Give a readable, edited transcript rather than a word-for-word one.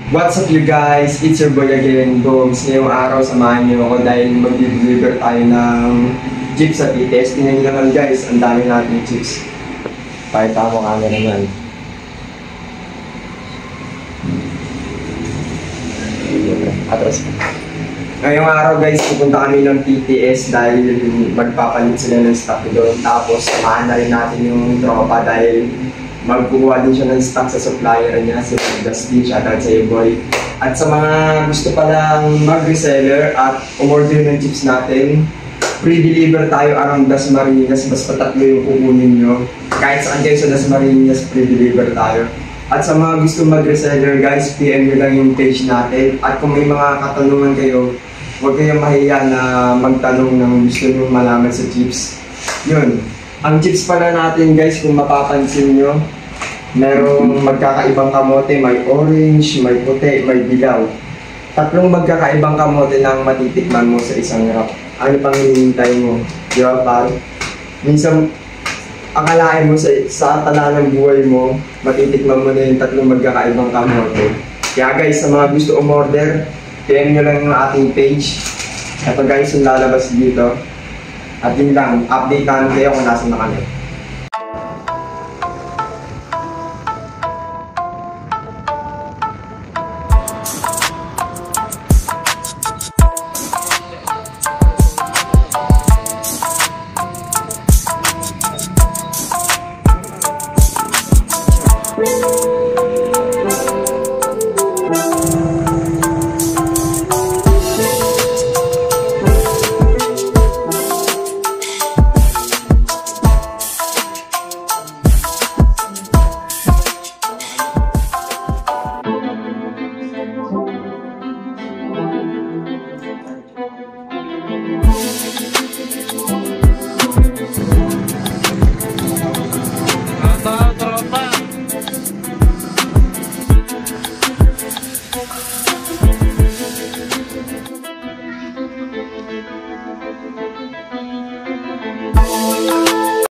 What's up you guys? It's your boy again, Bogs. Ngayong araw, samahan niyo ako dahil mag-deliver tayo ng chips sa TTS. Tingnan niyo naman guys, ang dami natin chips. Pakita mo camera naman. Atras. Ngayong araw guys, pupunta kami ng TTS dahil magpapalit sila ng stock doon. Tapos samahan na rin natin yung tropa dahil magkukuha din siya ng stock sa supplier niya, si Dusty, shoutout sa iyo boy. At sa mga gusto palang mag-reseller at umorder ng chips natin, pre-deliver tayo around Dasmariñas, basta tatlo yung kukunin nyo. Kahit saan kayo sa Dasmariñas, pre-deliver tayo. At sa mga gusto mag-reseller guys, PM nyo lang yung page natin. At kung may mga katanungan kayo, huwag kayong mahiya na magtanong ng gusto nyo malaman sa chips. Yun. Ang chips pala natin guys, kung mapapansin nyo, merong magkakaibang kamote, may orange, may puti, may dilaw. Tatlong magkakaibang kamote na matitikman mo sa isang wrap. Ano pang hinihintay mo? Di ba pal? Minsan, akalain mo sa tala ng buhay mo, matitikman mo na yung tatlong magkakaibang kamote. Kaya guys, sa mga gusto umorder, PM nyo lang yung ating page. Ito guys, yung lalabas dito. At yun lang, update namin kayo kung nasa na kami.